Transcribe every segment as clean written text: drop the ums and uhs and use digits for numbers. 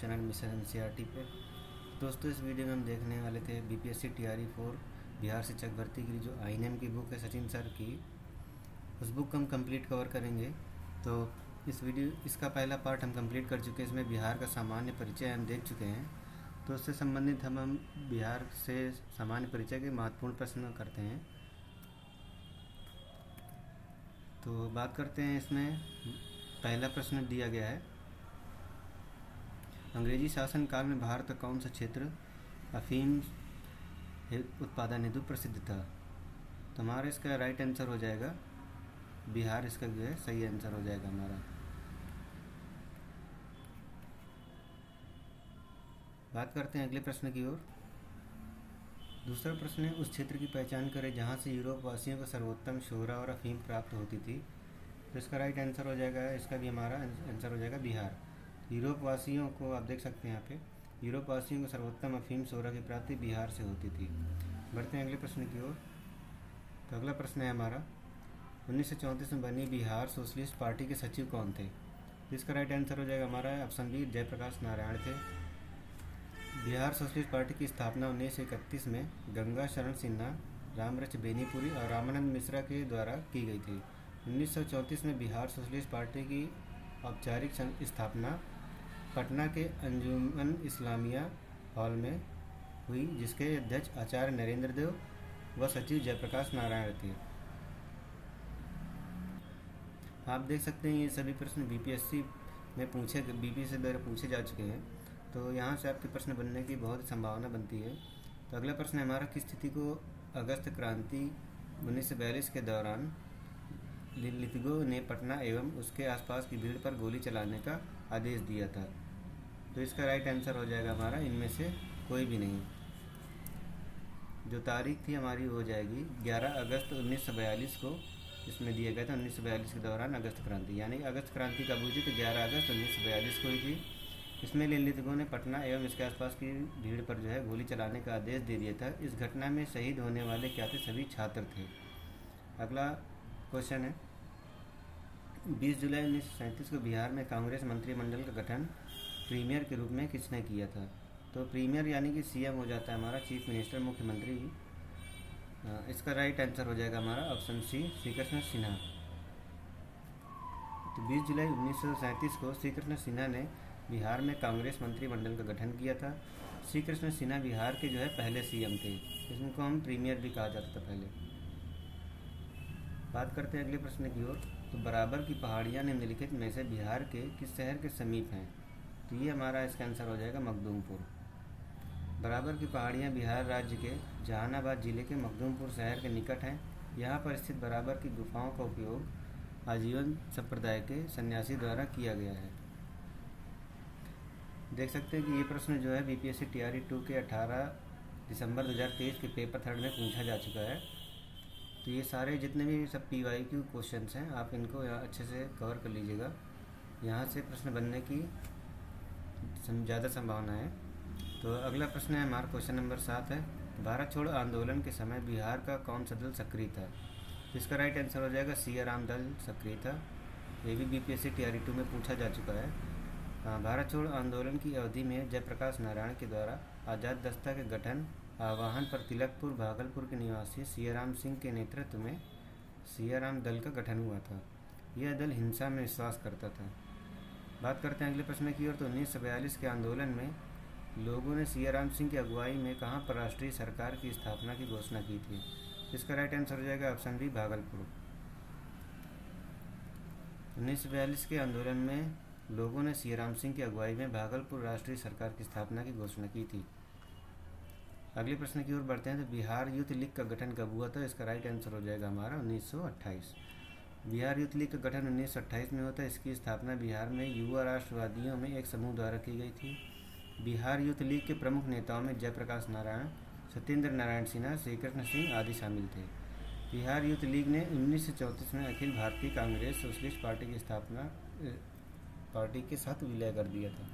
Channel mission NCERT पे। दोस्तों, इस वीडियो में हम देखने वाले थे बीपीएससी टीआरई 4 बिहार शिक्षक भर्ती की जो आईएनएम की बुक है सचिन सर की, उस बुक को हम कंप्लीट कवर करेंगे। तो इसका पहला पार्ट हम कंप्लीट कर चुके हैं। इसमें बिहार का सामान्य परिचय हम देख चुके हैं। तो उससे संबंधित हम बिहार से सामान्य परिचय के महत्वपूर्ण प्रश्न करते हैं। तो बात करते हैं, इसमें पहला प्रश्न दिया गया है, अंग्रेजी शासन काल में भारत का कौन सा क्षेत्र अफीम उत्पादन हेतु प्रसिद्ध था। तो हमारा इसका राइट आंसर हो जाएगा बिहार। इसका जो है सही आंसर हो जाएगा हमारा। बात करते हैं अगले प्रश्न की ओर। दूसरा प्रश्न है, उस क्षेत्र की पहचान करें जहां से यूरोप वासियों को सर्वोत्तम शोहरा और अफीम प्राप्त होती थी। तो इसका राइट आंसर हो जाएगा, इसका भी हमारा आंसर हो जाएगा बिहार। यूरोप वासियों को आप देख सकते हैं यहाँ पे, यूरोप वासियों को सर्वोत्तम अफीम शोहरा की प्राप्ति बिहार से होती थी। बढ़ते हैं अगले प्रश्न की ओर। तो अगला प्रश्न है हमारा, 1934 में बनी बिहार सोशलिस्ट पार्टी के सचिव कौन थे। तो इसका राइट आंसर हो जाएगा हमारा ऑप्शन बी, जयप्रकाश नारायण थे। बिहार सोशलिस्ट पार्टी की स्थापना 1931 में गंगा शरण सिन्हा, रामरच बेनीपुरी और रामानंद मिश्रा के द्वारा की गई थी। 1934 में बिहार सोशलिस्ट पार्टी की औपचारिक स्थापना पटना के अंजुमन इस्लामिया हॉल में हुई, जिसके अध्यक्ष आचार्य नरेंद्र देव व सचिव जयप्रकाश नारायण थे। आप देख सकते हैं ये सभी प्रश्न बीपीएससी द्वारा पूछे जा चुके हैं। तो यहाँ से आपके प्रश्न बनने की बहुत संभावना बनती है। तो अगला प्रश्न है हमारा, किस स्थिति को अगस्त क्रांति 1942 के दौरान लिथगो ने पटना एवं उसके आसपास की भीड़ पर गोली चलाने का आदेश दिया था। तो इसका राइट आंसर हो जाएगा हमारा इनमें से कोई भी नहीं। जो तारीख थी हमारी हो जाएगी 11 अगस्त 1942 को इसमें दिया गया था। 1942 के दौरान अगस्त क्रांति, यानी अगस्त क्रांति कब हुई थी, तो 11 अगस्त 1942 को हुई थी। इसमें लिथगो ने पटना एवं इसके आसपास की भीड़ पर जो है गोली चलाने का आदेश दे दिया था। इस घटना में शहीद होने वाले क्या थे, सभी छात्र थे। अगला क्वेश्चन है, 20 जुलाई 1937 को बिहार में कांग्रेस मंत्रिमंडल का गठन प्रीमियर के रूप में किसने किया था। तो प्रीमियर यानी कि सीएम हो जाता है हमारा, चीफ मिनिस्टर, मुख्यमंत्री। इसका राइट आंसर हो जाएगा हमारा ऑप्शन सी, श्री कृष्ण सिन्हा। तो 20 जुलाई 1937 को श्री कृष्ण सिन्हा ने बिहार में कांग्रेस मंत्रिमंडल का गठन किया था। श्री कृष्ण सिन्हा बिहार के जो है पहले सीएम थे। इनको हम प्रीमियर भी कहा जाता था पहले। बात करते हैं अगले प्रश्न की ओर। तो बराबर की पहाड़ियाँ निम्नलिखित में से बिहार के किस शहर के समीप हैं। तो ये हमारा इसका आंसर हो जाएगा मखदूमपुर। बराबर की पहाड़ियाँ बिहार राज्य के जहानाबाद जिले के मखदूमपुर शहर के निकट हैं। यहाँ पर स्थित बराबर की गुफाओं का उपयोग आजीवन संप्रदाय के सन्यासी द्वारा किया गया है। देख सकते हैं कि ये प्रश्न जो है बीपीएससी टीआरई 2 के 18 दिसंबर 2023 के पेपर 3 में पूछा जा चुका है। तो ये सारे जितने भी सब पीवाईक्यू क्वेश्चंस हैं, आप इनको अच्छे से कवर कर लीजिएगा। यहाँ से प्रश्न बनने की ज़्यादा संभावना है। तो अगला प्रश्न है हमारा, क्वेश्चन नंबर 7 है, भारत छोड़ो आंदोलन के समय बिहार का कौन सा दल सक्रिय था। इसका राइट आंसर हो जाएगा सियाराम दल सक्रिय था। ये भी बीपीएससी टीआरई 2 में पूछा जा चुका है। भारत छोड़ो आंदोलन की अवधि में जयप्रकाश नारायण के द्वारा आज़ाद दस्ता के गठन आह्वान पर तिलकपुर भागलपुर के निवासी सियाराम सिंह के नेतृत्व में सियाराम दल का गठन हुआ था। यह दल हिंसा में विश्वास करता था। बात करते हैं अगले प्रश्न की ओर। तो 1942 के आंदोलन में लोगों ने सियाराम सिंह की अगुवाई में कहाँ पर राष्ट्रीय सरकार की स्थापना की घोषणा की थी। इसका राइट आंसर हो जाएगा ऑप्शन बी, भागलपुर। 1942 के आंदोलन में लोगों ने सियाराम सिंह की अगुवाई में भागलपुर राष्ट्रीय सरकार की स्थापना की घोषणा की थी। अगले प्रश्न की ओर बढ़ते हैं। तो बिहार यूथ लीग का गठन कब हुआ था। इसका राइट आंसर हो जाएगा हमारा 1928। बिहार यूथ लीग का गठन 1928 में होता है। इसकी स्थापना बिहार में युवा राष्ट्रवादियों में एक समूह द्वारा की गई थी। बिहार यूथ लीग के प्रमुख नेताओं में जयप्रकाश नारायण, सत्येंद्र नारायण सिन्हा, श्री कृष्ण सिंह आदि शामिल थे। बिहार यूथ लीग ने 1934 में अखिल भारतीय कांग्रेस सोशलिस्ट पार्टी की स्थापना पार्टी के साथ विलय कर दिया था।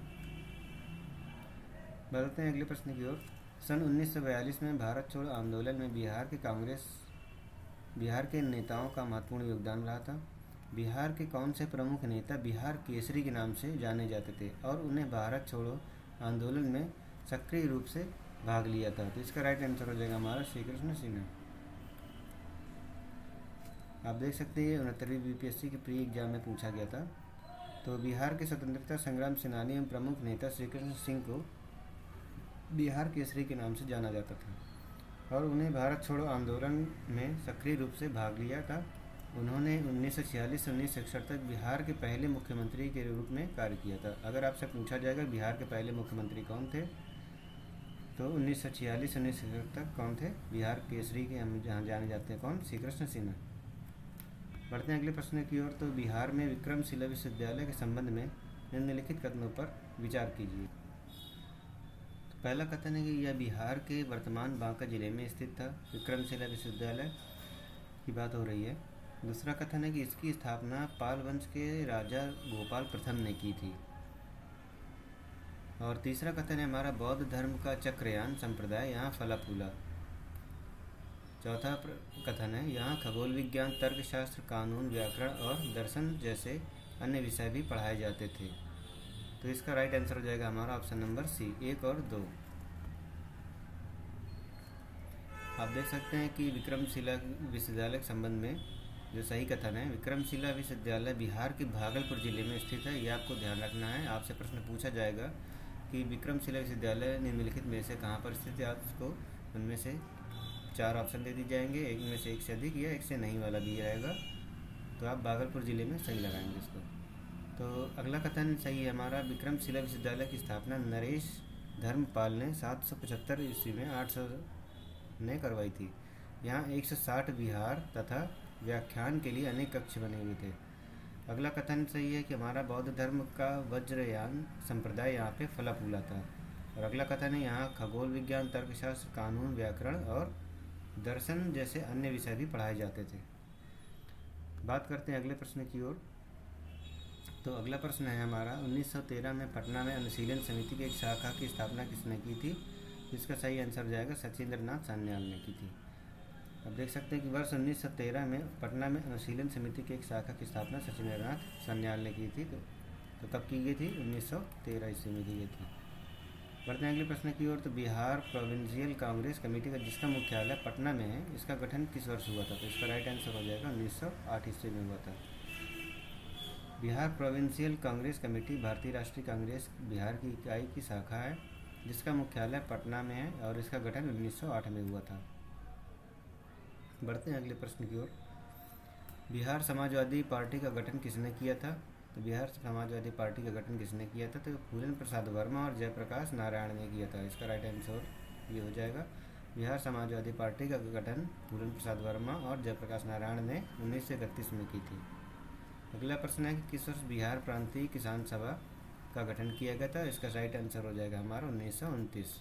बढ़ते हैं अगले प्रश्न की ओर। सन 1942 में भारत छोड़ो आंदोलन में बिहार के नेताओं का महत्वपूर्ण योगदान रहा था। बिहार के कौन से प्रमुख नेता बिहार केसरी के नाम से जाने जाते थे और उन्हें भारत छोड़ो आंदोलन में सक्रिय रूप से भाग लिया था। तो इसका राइट आंसर हो जाएगा हमारा श्री कृष्ण सिन्हा। आप देख सकते हैं 69वीं बीपीएससी के प्री एग्जाम में पूछा गया था। तो बिहार के स्वतंत्रता संग्राम सेनानी एवं प्रमुख नेता श्री कृष्ण सिंह को बिहार केसरी के नाम से जाना जाता था और उन्हें भारत छोड़ो आंदोलन में सक्रिय रूप से भाग लिया था। उन्होंने 1946 से 1961 तक बिहार के पहले मुख्यमंत्री के रूप में कार्य किया था। अगर आपसे पूछा जाएगा बिहार के पहले मुख्यमंत्री कौन थे, तो 1946 से 1961 तक कौन थे, बिहार केसरी के हम जहाँ जाने जाते हैं कौन, श्री कृष्ण सिन्हा। बढ़ते हैं अगले प्रश्न की ओर। तो बिहार में विक्रमशिला विश्वविद्यालय के संबंध में निम्नलिखित कथनों पर विचार कीजिए। तो पहला कथन है कि यह बिहार के वर्तमान बांका जिले में स्थित था। विक्रमशिला विश्वविद्यालय की बात हो रही है। दूसरा कथन है कि इसकी स्थापना पाल वंश के राजा गोपाल प्रथम ने की थी। और तीसरा कथन है हमारा बौद्ध धर्म का चक्रयान संप्रदाय यहाँ फला फूला। चौथा कथन है यहाँ खगोल विज्ञान, तर्कशास्त्र, कानून, व्याकरण और दर्शन जैसे अन्य विषय भी पढ़ाए जाते थे। तो इसका राइट आंसर हो जाएगा हमारा ऑप्शन नंबर सी, 1 और 2। आप देख सकते हैं कि विक्रमशिला विश्वविद्यालय के संबंध में जो सही कथन है, विक्रमशिला विश्वविद्यालय बिहार के भागलपुर जिले में स्थित है। ये आपको ध्यान रखना है। आपसे प्रश्न पूछा जाएगा कि विक्रमशिला विश्वविद्यालय निम्नलिखित में से कहाँ पर स्थित है। आपको उनमें से 4 ऑप्शन दे दिए जाएंगे, एक में से एक से अधिक या एक से नहीं वाला दिया रहेगा। तो आप भागलपुर जिले में सही लगाएंगे इसको। तो अगला कथन सही है हमारा, विक्रमशिला विश्वविद्यालय की स्थापना नरेश धर्मपाल ने 775 ईस्वी में 800 ने करवाई थी। यहाँ 160 विहार तथा व्याख्यान के लिए अनेक कक्ष बने हुए थे। अगला कथन सही है कि हमारा बौद्ध धर्म का वज्रयान संप्रदाय यहाँ पे फला फूला था। और अगला कथन है यहाँ खगोल विज्ञान, तर्कशास्त्र, कानून, व्याकरण और दर्शन जैसे अन्य विषय भी पढ़ाए जाते थे। बात करते हैं अगले प्रश्न की ओर। तो अगला प्रश्न है हमारा 1913 में पटना में अनुशीलन समिति की एक शाखा की स्थापना किसने की थी। इसका सही आंसर हो जाएगा सचिंद्रनाथ सान्याल ने की थी। अब देख सकते हैं कि वर्ष 1913 में पटना में अनुशीलन समिति की एक शाखा की स्थापना सचिंद्रनाथ सान्याल ने की थी। तो कब की गई थी, 1913 ईस्वी में की गई थी। बढ़ते हैं अगले प्रश्न की ओर। तो बिहार प्रोविंशियल कांग्रेस कमेटी का जिसका मुख्यालय पटना में है, इसका गठन किस वर्ष हुआ था। तो इसका राइट आंसर हो जाएगा 1908 ईस्वी में हुआ था। बिहार प्रोविंशियल कांग्रेस कमेटी भारतीय राष्ट्रीय कांग्रेस बिहार की इकाई की शाखा है जिसका मुख्यालय पटना में है और इसका गठन 1908 में हुआ था। बढ़ते हैं अगले प्रश्न की ओर। बिहार समाजवादी पार्टी का गठन किसने किया था। तो बिहार समाजवादी पार्टी का गठन किसने किया था, तो फूलन प्रसाद वर्मा और जयप्रकाश नारायण ने किया था। इसका राइट आंसर ये हो जाएगा, बिहार समाजवादी पार्टी का गठन फूलन प्रसाद वर्मा और जयप्रकाश नारायण ने 1931 में की थी। अगला प्रश्न है कि किस वर्ष बिहार प्रांतीय किसान सभा का गठन किया गया था। इसका राइट आंसर हो जाएगा हमारा 1929।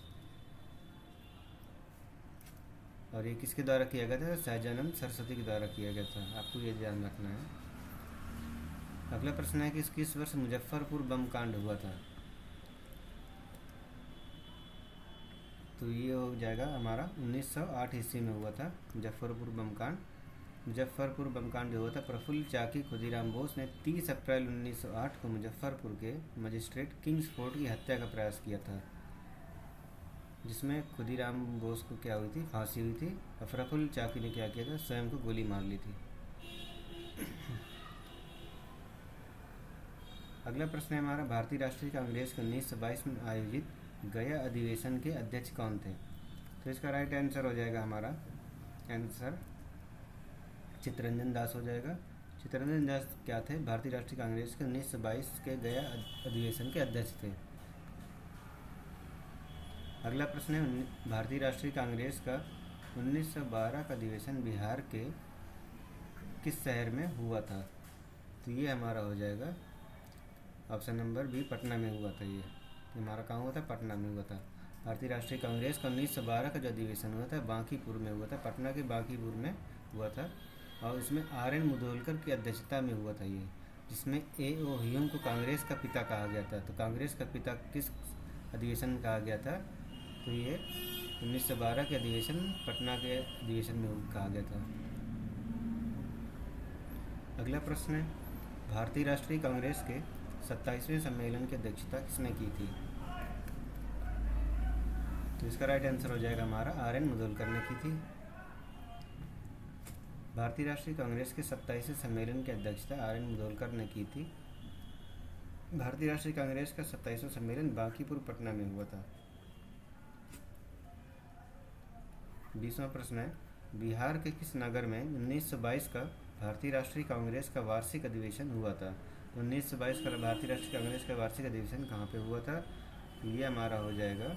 और ये किसके द्वारा किया गया था, सहजानंद सरस्वती के द्वारा किया गया था। आपको ये ध्यान रखना है। अगला प्रश्न है कि किस वर्ष मुजफ्फरपुर बम कांड हुआ था। तो ये हो जाएगा हमारा 1908 ईस्वी में हुआ था मुजफ्फरपुर बम कांड। मुजफ्फरपुर बम कांड जो हुआ था, प्रफुल्ल चाकी खुदीराम बोस ने 30 अप्रैल 1908 को मुजफ्फरपुर के मजिस्ट्रेट किंग्सफोर्ड की हत्या का प्रयास किया था, जिसमें खुदीराम बोस को क्या हुई थी, फांसी हुई थी। और प्रफुल्ल चाकी ने क्या किया था, स्वयं को गोली मार ली थी। अगला प्रश्न है हमारा, भारतीय राष्ट्रीय कांग्रेस के 1922 में आयोजित गया अधिवेशन के अध्यक्ष कौन थे। तो इसका राइट आंसर हो जाएगा हमारा आंसर चित्तरंजन दास हो जाएगा। चित्तरंजन दास क्या थे, भारतीय राष्ट्रीय कांग्रेस के 1922 के गया अधिवेशन के अध्यक्ष थे। अगला प्रश्न है, भारतीय राष्ट्रीय कांग्रेस का 1912 का अधिवेशन बिहार के किस शहर में हुआ था। तो ये हमारा हो जाएगा ऑप्शन नंबर बी, पटना में हुआ था। ये हमारा कहाँ हुआ था, पटना में हुआ था। भारतीय राष्ट्रीय कांग्रेस का 1912 का जो अधिवेशन हुआ था बांकीपुर में हुआ था, पटना के बांकीपुर में हुआ था। और इसमें आर.एन. मुधोलकर की अध्यक्षता में हुआ था ये, जिसमें ए.ओ. ह्यूम को कांग्रेस का पिता कहा गया था। तो कांग्रेस का पिता किस अधिवेशन में कहा गया था, तो ये 1912 के अधिवेशन पटना के अधिवेशन में कहा गया था। अगला प्रश्न है, भारतीय राष्ट्रीय कांग्रेस के 27वें सम्मेलन की अध्यक्षता किसने की थी। तो इसका राइट आंसर हो जाएगा हमारा आर एन मुदोलकर ने की थी। भारतीय राष्ट्रीय कांग्रेस के 27वें सम्मेलन की अध्यक्षता आर एन मुदोलकर ने की थी। भारतीय राष्ट्रीय कांग्रेस का 27वां सम्मेलन बांकीपुर पटना में हुआ था। 20वां प्रश्न है, बिहार के किस नगर में 1922 का भारतीय राष्ट्रीय कांग्रेस का वार्षिक अधिवेशन हुआ था? 1922 का भारतीय राष्ट्रीय कांग्रेस का वार्षिक अधिवेशन कहाँ पे हुआ था? ये हमारा हो जाएगा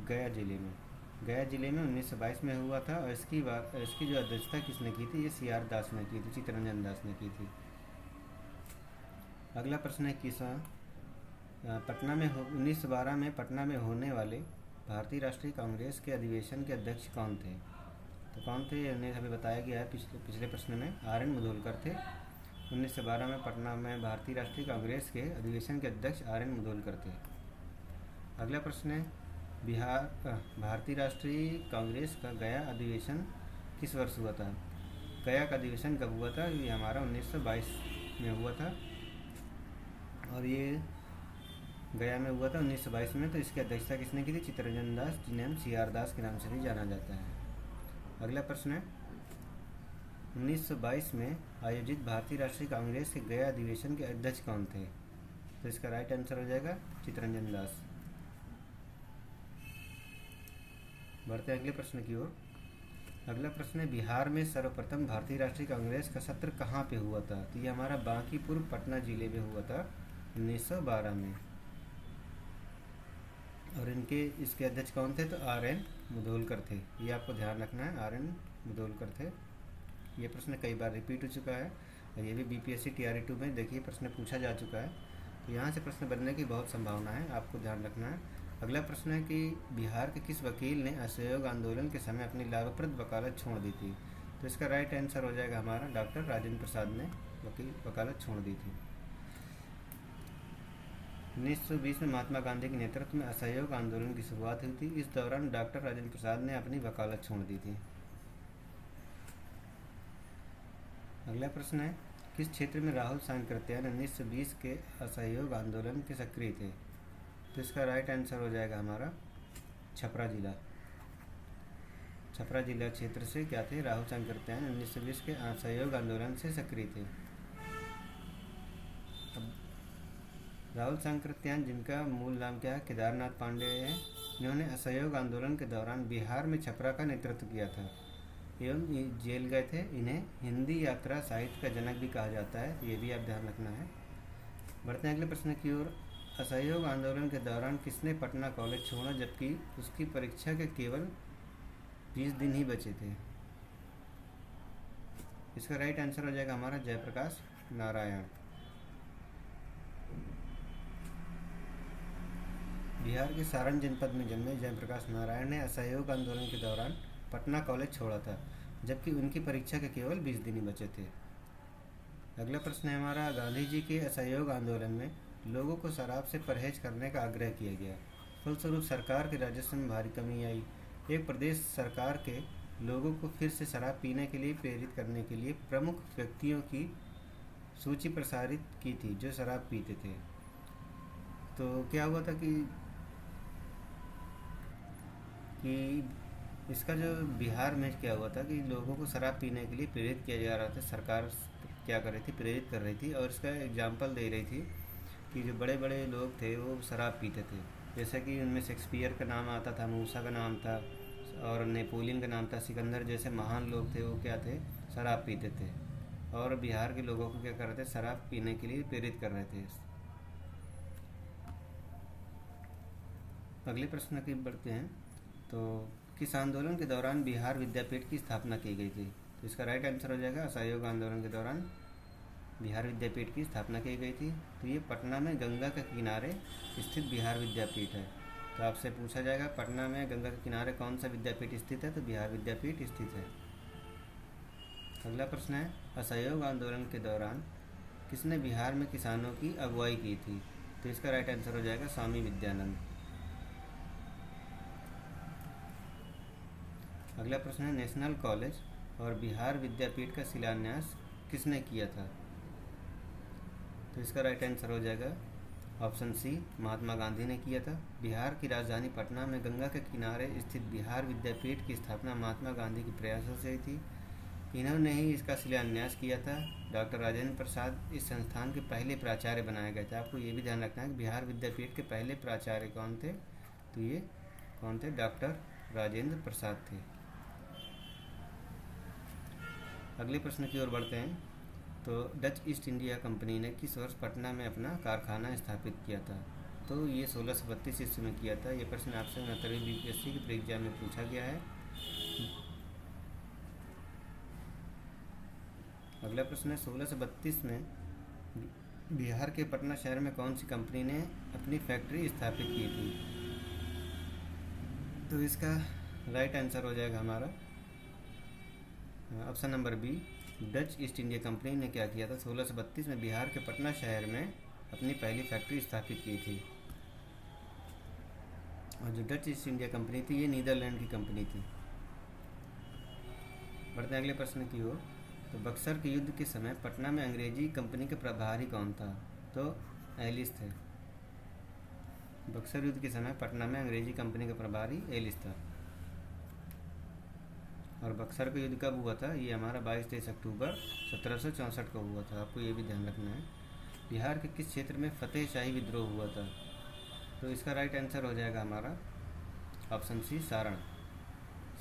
गया जिले में। गया जिले में 1922 में हुआ था और इसकी जो अध्यक्षता किसने की थी? ये CR दास ने की थी, चित्तरंजन दास ने की थी। अगला प्रश्न है, पटना में 1912 में पटना में होने वाले भारतीय राष्ट्रीय कांग्रेस के अधिवेशन के अध्यक्ष कौन थे? तो कौन थे उन्हें अभी बताया गया है पिछले प्रश्न में, आर एन मुदोलकर थे। 1912 में पटना में भारतीय राष्ट्रीय कांग्रेस के अधिवेशन के अध्यक्ष आर एन मुदोलकर थे। अगला प्रश्न है, भारतीय राष्ट्रीय कांग्रेस का गया अधिवेशन किस वर्ष हुआ था? गया का अधिवेशन कब हुआ था? ये हमारा 1922 में हुआ था और ये गया में हुआ था 1922 में। तो इसकी अध्यक्षता किसने की थी? चित्तरंजन दास, जिन्हें हम CR दास के नाम से भी जाना जाता है। अगला प्रश्न है, 1922 में आयोजित भारतीय राष्ट्रीय कांग्रेस के गया अधिवेशन के अध्यक्ष कौन थे? तो इसका राइट आंसर हो जाएगा चित्तरंजन दास। बढ़ते हैं अगले प्रश्न की ओर। अगला प्रश्न है, बिहार में सर्वप्रथम भारतीय राष्ट्रीय कांग्रेस का सत्र कहाँ पे हुआ था? तो ये हमारा बांकीपुर पटना जिले में हुआ था 1912 में। और इसके अध्यक्ष कौन थे? तो आर एन मुदोलकर थे। ये आपको ध्यान रखना है, आर एन मुदोलकर थे। ये प्रश्न कई बार रिपीट हो चुका है और ये भी BPSC TR 2 में देखिए प्रश्न पूछा जा चुका है। तो यहाँ से प्रश्न बनने की बहुत संभावना है, आपको ध्यान रखना है। अगला प्रश्न है कि बिहार के किस वकील ने असहयोग आंदोलन के समय अपनी लाभप्रद वकालत छोड़ दी थी? तो इसका राइट आंसर हो जाएगा हमारा डॉक्टर राजेंद्र प्रसाद ने वकालत छोड़ दी थी। 1920 में महात्मा गांधी के नेतृत्व में असहयोग आंदोलन की शुरुआत हुई थी। इस दौरान डॉक्टर राजेंद्र प्रसाद ने अपनी वकालत छोड़ दी थी। अगला प्रश्न है, किस क्षेत्र में राहुल सांकृत्यायन 1920 के असहयोग आंदोलन के सक्रिय थे? तो इसका राइट आंसर हो जाएगा हमारा छपरा जिला। छपरा जिला क्षेत्र से क्या थे? राहुल सांकृत्यायन 1920 के असहयोग आंदोलन से सक्रिय थे। राहुल सांकृत्यायन, जिनका मूल नाम क्या है? केदारनाथ पांडे है, इन्होंने असहयोग आंदोलन के दौरान बिहार में छपरा का नेतृत्व किया था एवं जेल गए थे। इन्हें हिंदी यात्रा साहित्य का जनक भी कहा जाता है, ये भी आप ध्यान रखना है। बढ़ते हैं अगले प्रश्न की ओर। असहयोग आंदोलन के दौरान किसने पटना कॉलेज छोड़ा जबकि उसकी परीक्षा के केवल 20 दिन ही बचे थे? इसका राइट आंसर हो जाएगा हमारा जयप्रकाश नारायण। बिहार के सारण जनपद में जन्मे जयप्रकाश नारायण ने असहयोग आंदोलन के दौरान पटना कॉलेज छोड़ा था जबकि उनकी परीक्षा के केवल 20 दिन ही बचे थे। अगला प्रश्न है हमारा, गांधी जी के असहयोग आंदोलन में लोगों को शराब से परहेज करने का आग्रह किया गया, फलस्वरूप सरकार के राजस्व में भारी कमी आई। एक प्रदेश सरकार के लोगों को फिर से शराब पीने के लिए प्रेरित करने के लिए प्रमुख व्यक्तियों की सूची प्रसारित की थी जो शराब पीते थे। तो क्या हुआ था कि इसका जो बिहार में क्या हुआ था कि लोगों को शराब पीने के लिए प्रेरित किया जा रहा था। सरकार क्या कर रही थी? प्रेरित कर रही थी और इसका एग्जाम्पल दे रही थी कि जो बड़े बड़े लोग थे वो शराब पीते थे। जैसे कि उनमें शेक्सपियर का नाम आता था, मूसा का नाम था और नेपोलियन का नाम था। सिकंदर जैसे महान लोग थे वो क्या थे? शराब पीते थे और बिहार के लोगों को क्या कर रहे थे? शराब पीने के लिए प्रेरित कर रहे थे। अगले प्रश्न की बढ़ते हैं। तो किस आंदोलन के दौरान बिहार विद्यापीठ की स्थापना की गई थी? तो इसका राइट आंसर हो जाएगा असहयोग आंदोलन के दौरान बिहार विद्यापीठ की स्थापना की गई थी। तो ये पटना में गंगा के किनारे स्थित बिहार विद्यापीठ है। तो आपसे पूछा जाएगा पटना में गंगा के किनारे कौन सा विद्यापीठ स्थित है? तो बिहार विद्यापीठ स्थित है। अगला प्रश्न है, असहयोग आंदोलन के दौरान किसने बिहार में किसानों की अगुवाई की थी? तो इसका राइट आंसर हो जाएगा स्वामी विद्यानंद। अगला प्रश्न है, नेशनल कॉलेज और बिहार विद्यापीठ का शिलान्यास किसने किया था? तो इसका राइट आंसर हो जाएगा ऑप्शन सी महात्मा गांधी ने किया था। बिहार की राजधानी पटना में गंगा के किनारे स्थित बिहार विद्यापीठ की स्थापना महात्मा गांधी के प्रयासों से हुई थी। इन्होंने ही इसका शिलान्यास किया था। डॉक्टर राजेंद्र प्रसाद इस संस्थान के पहले प्राचार्य बनाए गए थे। आपको ये भी ध्यान रखना है कि बिहार विद्यापीठ के पहले प्राचार्य कौन थे, तो ये कौन थे, डॉक्टर राजेंद्र प्रसाद थे। अगले प्रश्न की ओर बढ़ते हैं। तो डच ईस्ट इंडिया कंपनी ने किस वर्ष पटना में अपना कारखाना स्थापित किया था, तो ये 1632 ईस्वी में किया था। ये प्रश्न आपसे 69वीं बीपीएससी के एग्जाम में पूछा गया है। अगला प्रश्न है 1632 में बिहार के पटना शहर में कौन सी कंपनी ने अपनी फैक्ट्री स्थापित की थी, तो इसका राइट आंसर हो जाएगा हमारा option number B. Dutch East India Company ने क्या किया था, 1632 में बिहार के पटना शहर में अपनी पहली फैक्ट्री स्थापित की थी। और जो डच ईस्ट इंडिया कंपनी थी ये नीदरलैंड की कंपनी थी। बढ़ते हैं अगले प्रश्न की ओर। तो बक्सर के युद्ध के समय पटना में अंग्रेजी कंपनी के प्रभारी कौन था, तो एलिस थे। बक्सर युद्ध के समय पटना में अंग्रेजी कंपनी का प्रभारी एलिस था। और बक्सर का युद्ध कब हुआ था, ये हमारा 22-23 अक्टूबर 1764 को हुआ था। आपको ये भी ध्यान रखना है। बिहार के किस क्षेत्र में फतेह शाही विद्रोह हुआ था, तो इसका राइट आंसर हो जाएगा हमारा ऑप्शन सी सारण।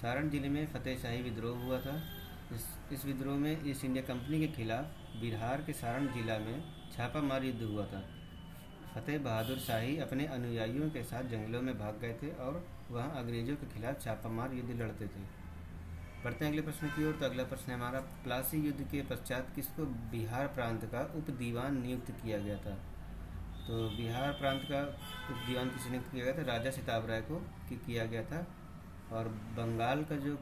सारण जिले में फतेह शाही विद्रोह हुआ था। इस विद्रोह में ईस्ट इंडिया कंपनी के खिलाफ बिहार के सारण जिला में छापामार युद्ध हुआ था। फतेह बहादुर शाही अपने अनुयायियों के साथ जंगलों में भाग गए थे और वहां अंग्रेजों के खिलाफ छापामार युद्ध लड़ते थे। बढ़ते हैं अगले प्रश्न की ओर। तो अगला प्रश्न है हमारा, प्लासी युद्ध के पश्चात किसको बिहार प्रांत का उप दीवान नियुक्त किया गया था, तो बिहार प्रांत का उप दीवान किसे नियुक्त किया गया था, राजा सिताब राय को किया गया था। और बंगाल का जो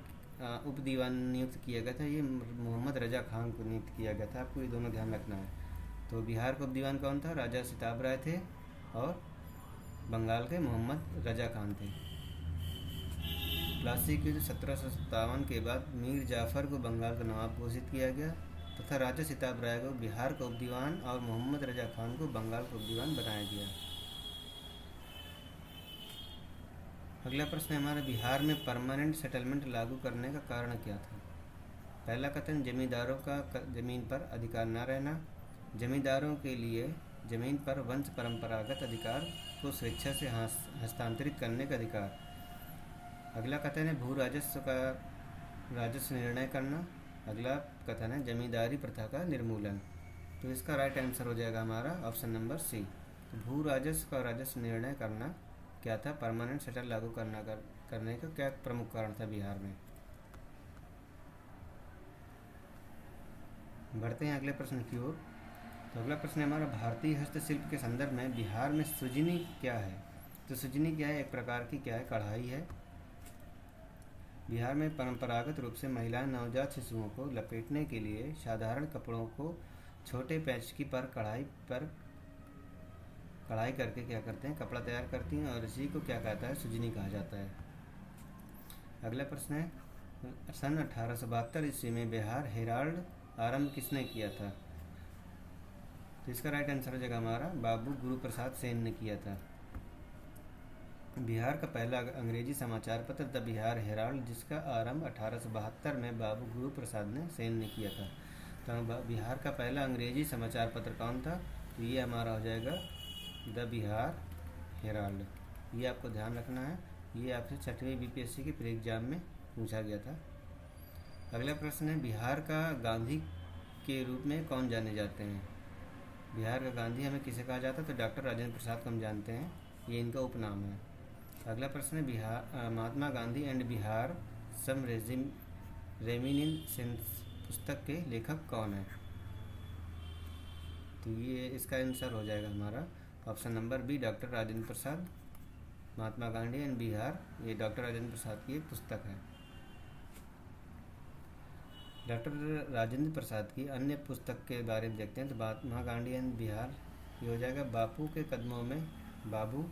उप दीवान नियुक्त किया गया था ये मोहम्मद रजा खान को नियुक्त किया गया था। आपको ये दोनों ध्यान रखना है। तो बिहार का उप दीवान कौन था, राजा सिताब राय थे, और बंगाल के मोहम्मद रजा खान थे। प्लासी के 1757 के बाद मीर जाफर को बंगाल का नवाब घोषित किया गया तथा राजा सिताब राय को बिहार का उपदीवान और मोहम्मद रजा खान को बंगाल का उपदीवान बनाया गया। अगला प्रश्न है हमारा, बिहार में परमानेंट सेटलमेंट लागू करने का कारण क्या था। पहला कथन, जमींदारों का जमीन पर अधिकार न रहना, जमींदारों के लिए जमीन पर वंश परंपरागत अधिकार को स्वेच्छा से हस्तांतरित करने का अधिकार। अगला कथन है भू राजस्व का राजस्व निर्णय करना। अगला कथन है जमींदारी प्रथा का निर्मूलन। तो इसका राइट आंसर हो जाएगा हमारा ऑप्शन नंबर सी। तो भू राजस्व का राजस्व निर्णय करना क्या था, परमानेंट सेटल लागू करने का क्या प्रमुख कारण था बिहार में। बढ़ते हैं अगले प्रश्न की ओर। तो अगला प्रश्न है हमारा, भारतीय हस्तशिल्प के संदर्भ में बिहार में सुजनी क्या है। तो सुजनी क्या है, एक प्रकार की क्या है, कढ़ाई है। बिहार में परंपरागत रूप से महिलाएं नवजात शिशुओं को लपेटने के लिए साधारण कपड़ों को छोटे पैचकी पर कढ़ाई करके क्या करते हैं, कपड़ा तैयार करती हैं, और इसी को क्या कहता है, सुजनी कहा जाता है। अगला प्रश्न है, सन 1872 ईस्वी में बिहार हेराल्ड आरंभ किसने किया था। तो इसका राइट आंसर हो जाएगा हमारा बाबू गुरु प्रसाद सेन ने किया था। बिहार का पहला अंग्रेजी समाचार पत्र द बिहार हेराल्ड, जिसका आरंभ 1872 में बाबू गुरु प्रसाद सेन ने किया था। तो बिहार का पहला अंग्रेजी समाचार पत्र कौन था, तो ये हमारा हो जाएगा द बिहार हेराल्ड। ये आपको ध्यान रखना है, ये आपसे 6वीं बीपीएससी के प्री एग्जाम में पूछा गया था। अगला प्रश्न है, बिहार का गांधी के रूप में कौन जाने जाते हैं। बिहार का गांधी हमें किसे कहा जाता है, तो डॉक्टर राजेंद्र प्रसाद को हम जानते हैं, ये इनका उपनाम है। अगला प्रश्न है, Bihar Mahatma Gandhi and Bihar some reminiscence पुस्तक के लेखक कौन है। तो ये इसका आंसर हो जाएगा हमारा option number B, doctor Rajendra Prasad. Mahatma Gandhi and Bihar, ये डॉक्टर राजेंद्र प्रसाद की एक पुस्तक है। डॉक्टर राजेंद्र प्रसाद की अन्य पुस्तक के बारे में देखते हैं। तो महात्मा गांधी एंड बिहार ये हो जाएगा बापू के कदमों में बाबू,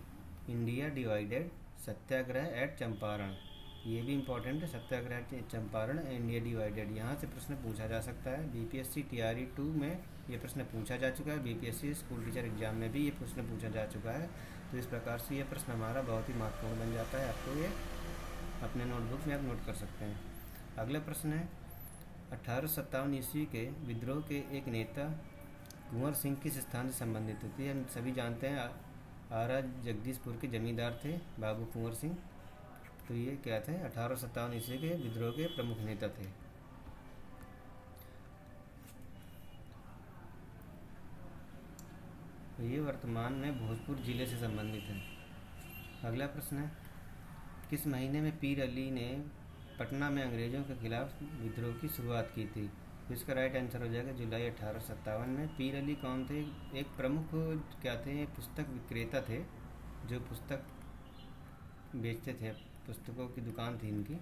इंडिया डिवाइडेड, सत्याग्रह एट चंपारण। ये भी इम्पोर्टेंट है, सत्याग्रह एट चंपारण, इंडिया डिवाइडेड। यहाँ से प्रश्न पूछा जा सकता है। बीपीएससी TRE 2 में ये प्रश्न पूछा जा चुका है। बीपीएससी स्कूल टीचर एग्जाम में भी ये प्रश्न पूछा जा चुका है। तो इस प्रकार से ये प्रश्न हमारा बहुत ही महत्वपूर्ण बन जाता है। आपको ये अपने नोटबुक में आप नोट कर सकते हैं। अगला प्रश्न है 1857 ईस्वी के विद्रोह के एक नेता कुंवर सिंह किस स्थान से संबंधित होती है। हम सभी जानते हैं आरा जगदीशपुर के जमींदार थे बाबू कुंवर सिंह। तो ये क्या थे, 1857 ईस्वी के विद्रोह के प्रमुख नेता थे। तो ये वर्तमान में भोजपुर जिले से संबंधित है। अगला प्रश्न है किस महीने में पीर अली ने पटना में अंग्रेज़ों के खिलाफ विद्रोह की शुरुआत की थी। तो इसका राइट आंसर हो जाएगा जुलाई 1857 में। पीर अली कौन थे, एक प्रमुख क्या थे, पुस्तक विक्रेता थे जो पुस्तक बेचते थे, पुस्तकों की दुकान थी इनकी।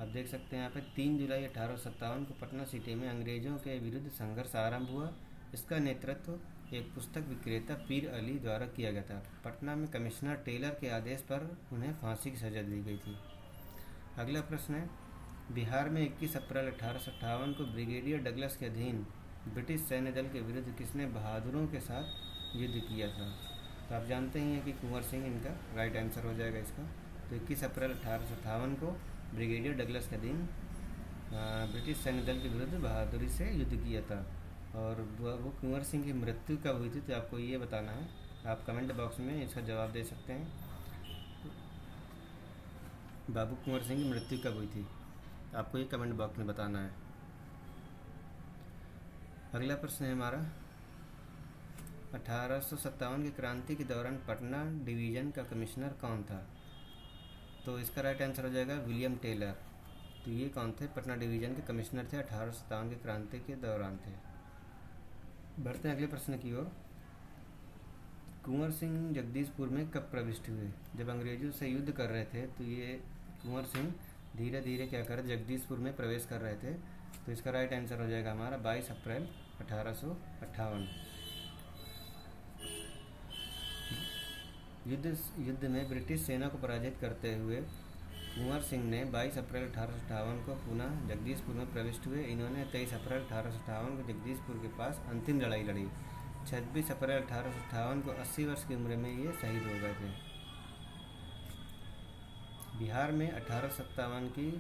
आप देख सकते हैं यहाँ पे 3 जुलाई 1857 को पटना सिटी में अंग्रेज़ों के विरुद्ध संघर्ष आरंभ हुआ। इसका नेतृत्व एक पुस्तक विक्रेता पीर अली द्वारा किया गया था। पटना में कमिश्नर टेलर के आदेश पर उन्हें फांसी की सजा दी गई थी। अगला प्रश्न है बिहार में 21 अप्रैल 1858 को ब्रिगेडियर डगलस के अधीन ब्रिटिश सैन्य दल के विरुद्ध किसने बहादुरों के साथ युद्ध किया था। तो आप जानते ही हैं कि कुंवर सिंह इनका राइट आंसर हो जाएगा इसका। तो 21 अप्रैल 1858 को ब्रिगेडियर डगलस के अधीन ब्रिटिश सैन्य दल के विरुद्ध बहादुरी से युद्ध किया था। और वो कुंवर सिंह की मृत्यु कब हुई थी तो आपको ये बताना है। आप कमेंट बॉक्स में इसका जवाब दे सकते हैं। बाबू कुंवर सिंह की मृत्यु कब हुई थी आपको ये कमेंट बॉक्स में बताना है। अगला प्रश्न है हमारा 1857 की क्रांति के दौरान पटना डिवीज़न का कमिश्नर कौन था। तो इसका राइट आंसर हो जाएगा विलियम टेलर। तो ये कौन थे, पटना डिवीज़न के कमिश्नर थे, 1857 की क्रांति के दौरान थे। बढ़ते हैं अगले प्रश्न की ओर। कुंवर सिंह जगदीशपुर में कब प्रविष्ट हुए। जब अंग्रेजों से युद्ध कर रहे थे तो ये कुंवर सिंह धीरे धीरे क्या कर जगदीशपुर में प्रवेश कर रहे थे। तो इसका राइट आंसर हो जाएगा हमारा 22 अप्रैल 1858। युद्ध में ब्रिटिश सेना को पराजित करते हुए कुंवर सिंह ने 22 अप्रैल 1858 को पुनः जगदीशपुर में प्रविष्ट हुए। इन्होंने 23 अप्रैल 1858 को जगदीशपुर के पास अंतिम लड़ाई लड़ी। 26 अप्रैल 1858 को 80 वर्ष की उम्र में ये शहीद हो गए थे। बिहार में 1857 की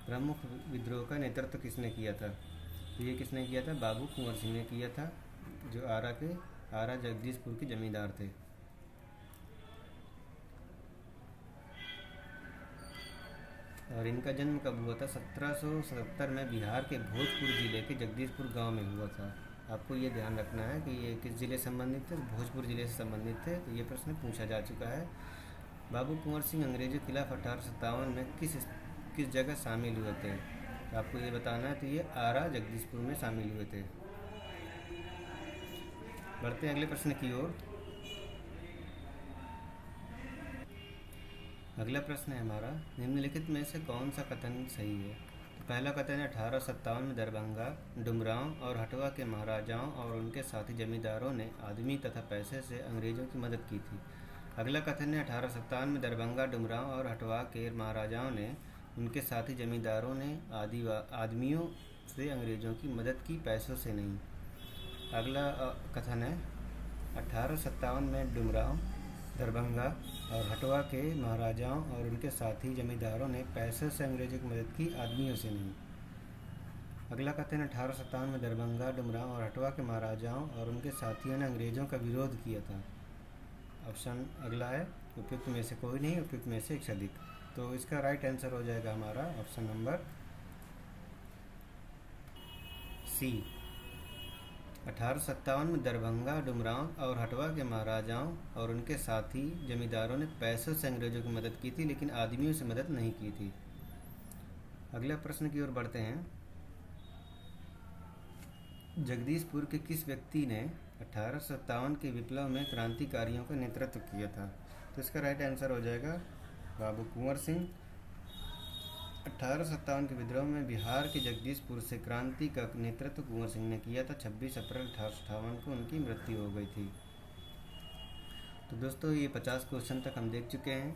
प्रमुख विद्रोह का नेतृत्व किसने किया था। तो ये किसने किया था, बाबू कुंवर सिंह ने किया था, जो आरा जगदीशपुर के जमींदार थे। और इनका जन्म कब हुआ था, 1777 में बिहार के भोजपुर जिले के जगदीशपुर गांव में हुआ था। आपको ये ध्यान रखना है कि ये किस जिले से संबंधित थे, भोजपुर जिले से संबंधित थे। तो ये प्रश्न पूछा जा चुका है। बाबू कुंवर सिंह अंग्रेजों के खिलाफ 1857 में किस जगह शामिल हुए थे। तो आपको ये बताना है। तो ये आरा जगदीशपुर में शामिल हुए थे। बढ़ते हैं अगले प्रश्न की ओर। अगला प्रश्न है हमारा निम्नलिखित में से कौन सा कथन सही है। तो पहला कथन है 1857 में दरभंगा, डुमरांव और हटवा के महाराजाओं और उनके साथी जमींदारों ने आदमी तथा पैसे से अंग्रेजों की मदद की थी। अगला कथन है 1857 में दरभंगा, डुमरांव और हटवा के महाराजाओं ने उनके साथी जमींदारों ने आदमियों से अंग्रेजों की मदद की, पैसों से नहीं। अगला कथन है 1857 में डुमरांव, दरभंगा और हटवा के महाराजाओं और उनके साथी जमींदारों ने पैसे से अंग्रेजों की मदद की, आदमियों से नहीं। अगला कथन 1857 में दरभंगा, डुमरांव और हटवा के महाराजाओं और उनके साथियों ने अंग्रेजों का विरोध किया था। ऑप्शन अगला है उपयुक्त में से कोई नहीं, उपयुक्त में से एक से अधिक। तो इसका राइट आंसर हो जाएगा हमारा ऑप्शन नंबर सी। 1857 में दरभंगा, डुमरांव और हटवा के महाराजाओं और उनके साथी जमींदारों ने पैसों से अंग्रेजों की मदद की थी, लेकिन आदमियों से मदद नहीं की थी। अगले प्रश्न की ओर बढ़ते हैं। जगदीशपुर के किस व्यक्ति ने 1857 के विप्लव में क्रांतिकारियों का नेतृत्व किया था। तो इसका राइट आंसर हो जाएगा बाबू कुंवर सिंह। 1857 के विद्रोह में बिहार के जगदीशपुर से क्रांति का नेतृत्व कुंवर सिंह ने किया था। 26 अप्रैल 1858 को उनकी मृत्यु हो गई थी। तो दोस्तों ये 50 क्वेश्चन तक हम देख चुके हैं।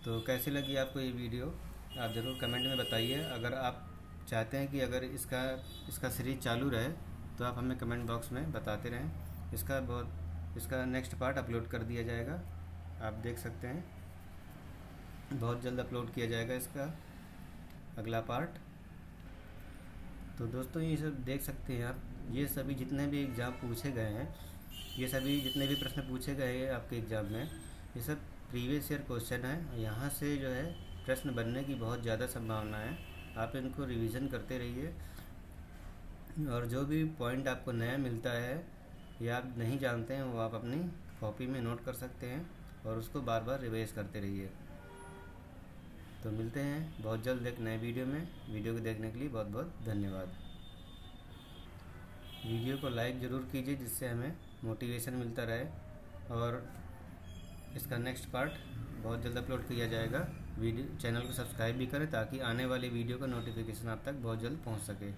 तो कैसी लगी आपको ये वीडियो आप ज़रूर कमेंट में बताइए। अगर आप चाहते हैं कि अगर इसका सीरीज चालू रहे तो आप हमें कमेंट बॉक्स में बताते रहें। इसका नेक्स्ट पार्ट अपलोड कर दिया जाएगा, आप देख सकते हैं बहुत जल्द अपलोड किया जाएगा इसका अगला पार्ट। तो दोस्तों ये सब देख सकते हैं आप, ये सभी जितने भी एग्ज़ाम पूछे गए हैं, ये सभी जितने भी प्रश्न पूछे गए हैं आपके एग्ज़ाम में, ये सब प्रीवियस ईयर क्वेश्चन है। यहाँ से जो है प्रश्न बनने की बहुत ज़्यादा संभावना है। आप इनको रिवीजन करते रहिए और जो भी पॉइंट आपको नया मिलता है या आप नहीं जानते हैं वो आप अपनी कॉपी में नोट कर सकते हैं और उसको बार बार रिवाइज करते रहिए। तो मिलते हैं बहुत जल्द एक नए वीडियो में। वीडियो को देखने के लिए बहुत बहुत धन्यवाद। वीडियो को लाइक ज़रूर कीजिए जिससे हमें मोटिवेशन मिलता रहे, और इसका नेक्स्ट पार्ट बहुत जल्द अपलोड किया जाएगा। वीडियो चैनल को सब्सक्राइब भी करें ताकि आने वाली वीडियो का नोटिफिकेशन आप तक बहुत जल्द पहुंच सके।